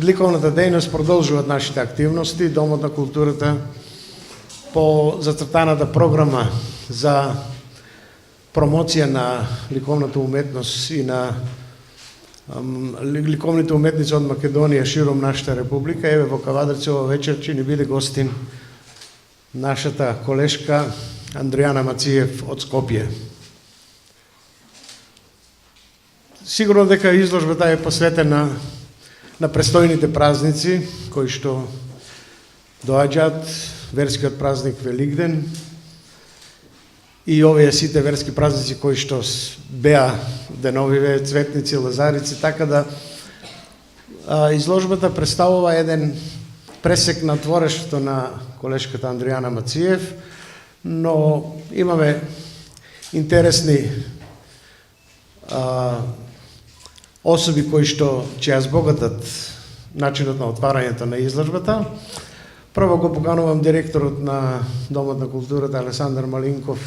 ликовната дејност продолжуваат нашите активности. Домот на културата по зацртаната програма за промоција на ликовната уметност и на ликовните уметници од Македонија широм нашата република. Еве во Кавадарци ова вечер ќе ни биде гостин нашата колешка Андријана Мациев од Скопје. Сигурно дека изложбата е посветена на престојните празници кои што доаѓаат, верскиот празник Великден и овие сите верски празници кои што беа деновиве, цветници, лазарици, така да изложбата представува еден пресек на творештото на колешката Андријана Мациев, но имаме интересни особи кои што ќе ја збогатат начинот на отварањето на изложбата. Прво го поканувам директорот на Домот на културата Александар Малинков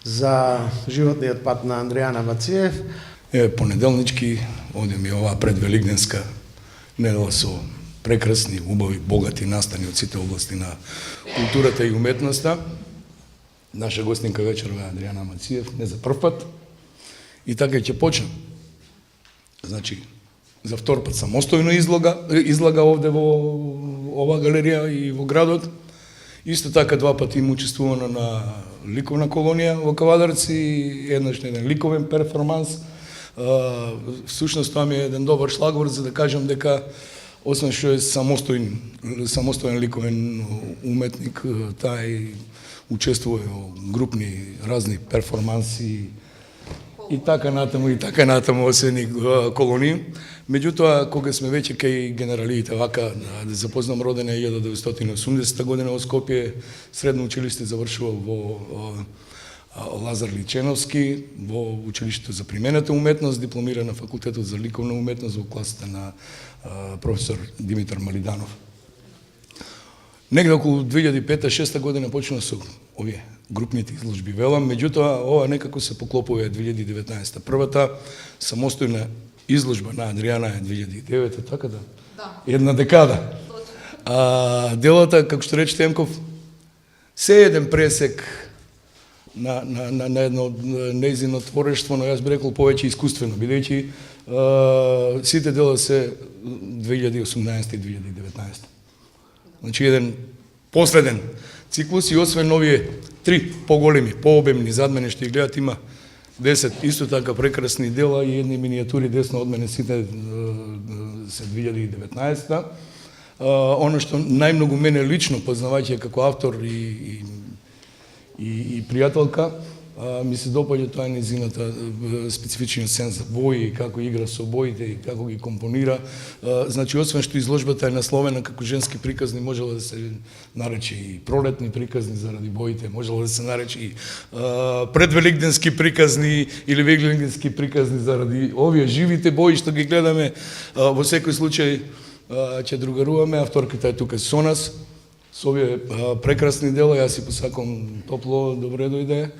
за животниот пат на Андријана Мациев. Понеделнички одиме оваа предвеликденска недела со прекрасни, убави, богати настани од сите области на културата и уметноста. Наша гостинка вечерва е Андријана Мациев, не за прв пат. И така ќе почнем. Значи, за втор пат самостојно излага овде во оваа галерија и во градот. Исто така два пати им учествувано на ликовна колонија во Кавадарци, еднаш на еден ликовен перформанс. Всушност тоа ми е еден добар шлагвор за да кажам дека освен што е самостоен ликовен уметник, тај учествува во групни разни перформанси и така натаму освен колонии. Меѓутоа, кога сме веќе кај генералиите, вака, да запознам роден е 1980 година во Скопје, средно училиште завршува во Лазар Личеновски, во училиштето за примената уметност, дипломира на факултетот за ликовна уметност во класата на професор Димитар Малиданов. Негде околу 2005-2006 година почна со овие групните изложби, велам, меѓутоа ова некако се поклопува 2019. Првата самостојна изложба на Андријана е 2009, така да? Една декада. Делата, како што рече Темков, се еден пресек на едно нејзино творештво, но јас би рекол повеќе искуствено, бидејќи сите дела се 2018 и 2019. Значи еден последен циклус и освен овие три поголеми, пообемни зад мене што ги гледат, има 10 исто така прекрасни дела и едни минијатури десно од мене, сите се 2019. Оно што најмногу мене лично, познавајќи како автор и пријателка, ми се допаѓа тоа незината специфичен сенс за бои, како игра со боите и како ги компонира. Значи, освен што изложбата е насловена како женски приказни, можела да се нарече и пролетни приказни заради боите, можела да се нарече и предвеликденски приказни или великденски приказни заради овие живите бои што ги гледаме. Во секој случај ќе другаруваме, авторката е тука со нас, со овие прекрасни дела, јас си посакам топло добре дојде.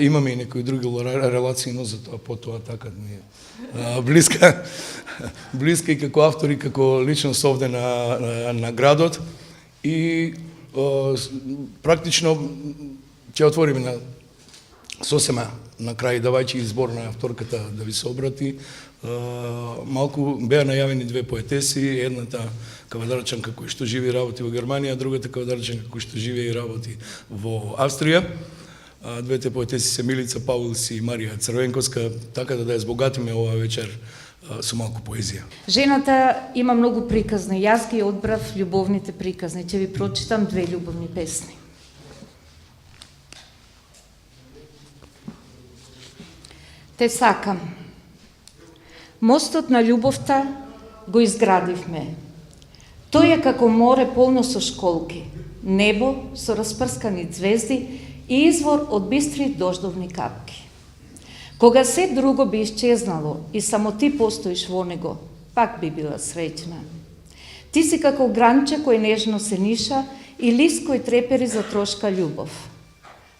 Имаме и некои други релации, но за тоа потоа така ми е блиска и како автор и како личност овде на градот. И практично ќе отвориме на сосема на крај, давајќи избор на авторката да ви се обрати. Малку беа најавени две поетеси, едната кавадарчанка која што живи и работи во Германија, другата кавадарчанка која што живи и работи во Австрија. Двете поетеси се Милица Паулс и Марија Црвенковска, така да ја збогатиме ова вечер со малку поезија. Жената има многу приказни. Јас ги одбрав љубовните приказни. Ќе ви прочитам две љубовни песни. Те сакам. Мостот на љубовта го изградивме. Тој е како море полно со школки, небо со распрскани звезди и извор од бистри дождовни капки. Кога се друго би исчезнало и само ти постоиш во него, пак би била среќна. Ти си како гранче кој нежно се ниша и лист кој трепери за трошка љубов.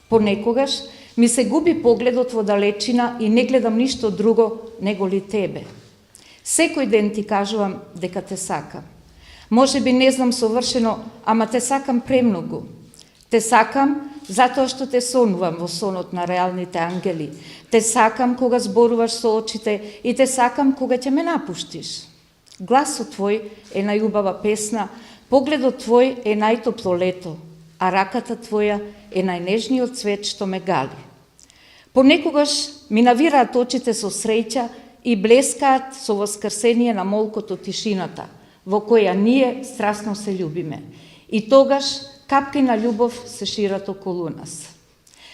Понекогаш ми се губи погледот во далечина и не гледам ништо друго него ли тебе. Секој ден ти кажувам дека те сакам. Може би не знам совршено, ама те сакам премногу. Те сакам затоа што те сонувам во сонот на реалните ангели. Те сакам кога зборуваш со очите и те сакам кога ќе ме напуштиш. Гласот твој е најубава песна, погледот твој е најтопло лето, а раката твоја е најнежниот цвет што ме гали. Понекогаш ми навираат очите со среќа и блескаат со воскрсение на молкото тишината, во која ние страстно се љубиме. И тогаш капки на љубов се шират околу нас.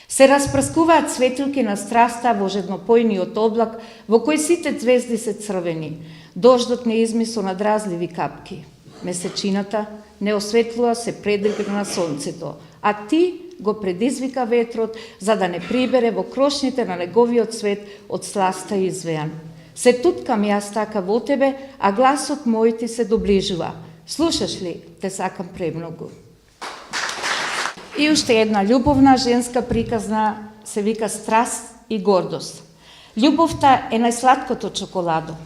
Се распрскуваат светилки на страста во жеднопојниот облак, во кој сите звезди се црвени. Дождот не изми со надразливи капки. Месечината не осветлува се предригна на сонцето, а ти го предизвика ветрот, за да не прибере во крошните на неговиот свет од сласта извеан. Се туткам јас така во тебе, а гласот мој ти се доближува. Слушаш ли, те сакам премногу. И уште една љубовна женска приказна се вика Страст и гордост. Љубовта е најслаткото чоколадо.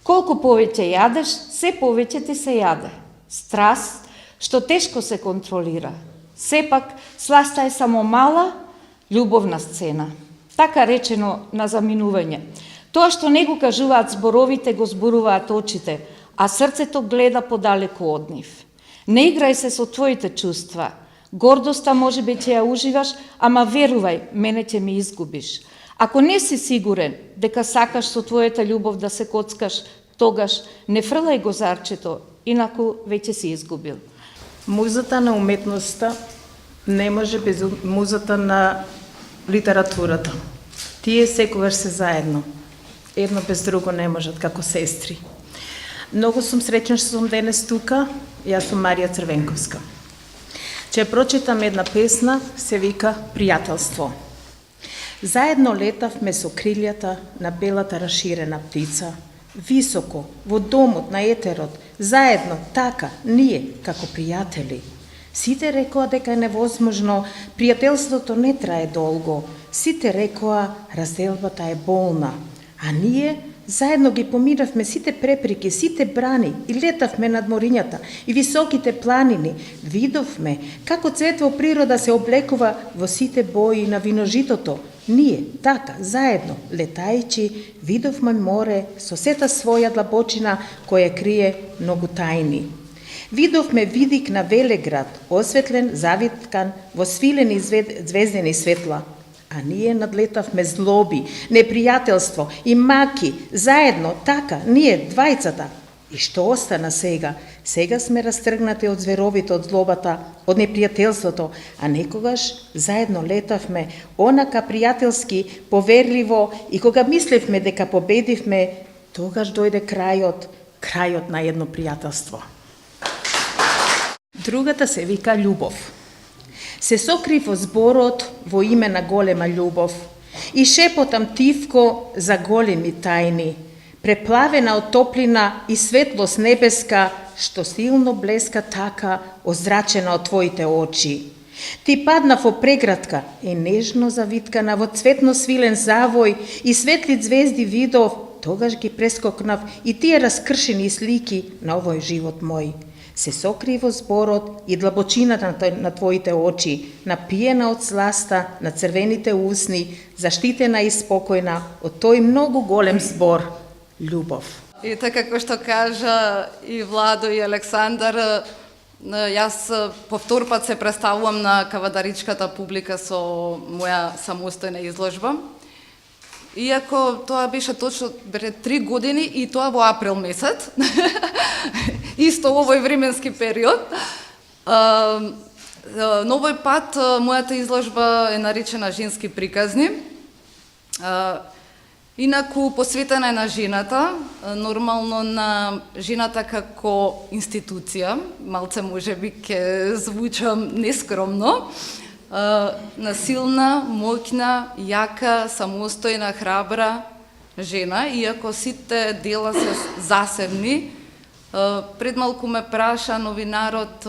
Колку повеќе јадеш, се повеќе ти се јаде. Страст, што тешко се контролира. Сепак, сласта е само мала, љубовна сцена. Така речено на заминување. Тоа што не го кажуваат зборовите, го зборуваат очите, а срцето гледа подалеку од нив. Не играј се со твоите чувства. Гордоста може би ќе ја уживаш, ама верувај, мене ќе ми изгубиш. Ако не си сигурен дека сакаш со твојата љубов да се коцкаш, тогаш не фрлај го зарчето, инаку веќе си изгубил. Музата на уметноста не може без музата на литературата. Тие секогаш се заедно. Едно без друго не можат, како сестри. Многу сум среќна што сум денес тука, јас сум Марија Црвенковска. Ќе прочитам една песна, се вика Пријателство. Заедно летавме со крилјата на белата раширена птица. Високо, во домот на етерот, заедно, така, ние, како пријатели. Сите рекоа дека е невозможно, пријателството не трае долго. Сите рекоа, разделбата е болна. А ние заедно ги помиравме сите препреки, сите брани и летавме над морињата и високите планини. Видовме како цвет во природа се облекува во сите бои на виножитото. Ние, така, заедно, летајќи, видовме море со сета своја длабочина која крие многу тајни. Видовме видик на Велеград, осветлен, завиткан во свилени звездени светла. А ние надлетавме злоби, непријателство и маки, заедно, така, ние, двајцата. И што остана сега? Сега сме растргнати од зверовите, од злобата, од непријателството, а некогаш заедно летавме, онака пријателски, поверливо, и кога мислевме дека победивме, тогаш дојде крајот на едно пријателство. Другата се вика љубов. Се сокрив во зборот во име на голема љубов и шепотам тивко за големи тајни, преплавена од топлина и светлост небеска, што силно блеска така, озрачена од твоите очи. Ти паднав во преградка и нежно завиткана во цветно свилен завој и светли звезди видов, тогаш ги прескокнав и тие раскршени слики на овој живот мој. Се сокри во зборот и длабочината на твоите очи, напиена од сласта на црвените усни, заштитена и спокојна од тој многу голем збор, љубов. И така како што кажа и Владо и Александар, јас повтор пат се представувам на кавадаричката публика со моја самостојна изложба. Иако тоа беше точно пред 3 години и тоа во април месец, исто овој временски период. Но овој пат мојата изложба е наречена Женски приказни. Инаку посветена е на жената, нормално на жената како институција, малце можеби ќе звучам нескромно, на силна, моќна, јака, самостојна, храбра жена, иако сите дела се засебни. Пред малку ме праша новинарот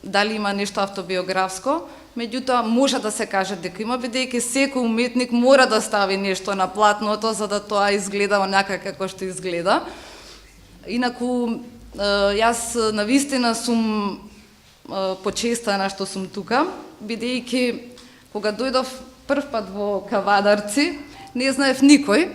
дали има нешто автобиографско, меѓутоа може да се каже дека има, бидејќи секој уметник мора да стави нешто на платното за да тоа изгледа онака како што изгледа. Инаку Јас навистина сум почестена што сум тука, бидејќи кога дојдов прв пат во Кавадарци, не знаев никој,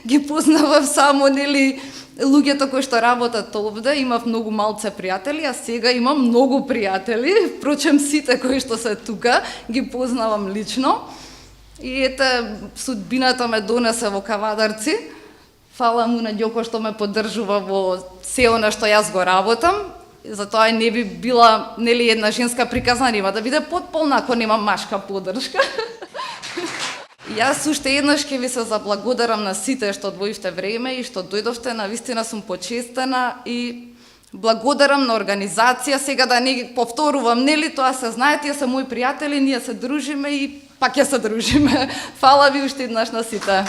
ги познавав само, нели, луѓето кои што работат овде, имав многу малце пријатели, а сега имам многу пријатели, впрочем сите кои што се тука, ги познавам лично. И ете, судбината ме донесе во Кавадарци. Фала му на Ѓоко што ме поддржува во се она што јас го работам. Затоа и не би била, нели, една женска приказна, нема да биде потполна ако нема машка поддршка. Јас уште еднаш ќе ви се заблагодарам на сите што одвоивте време и што дојдовте, навистина сум почестена и благодарам на организација, сега да не ги повторувам, нели, тоа се знае, тие се мои пријатели, ние се дружиме и пак ќе се дружиме. Фала ви уште еднаш на сите.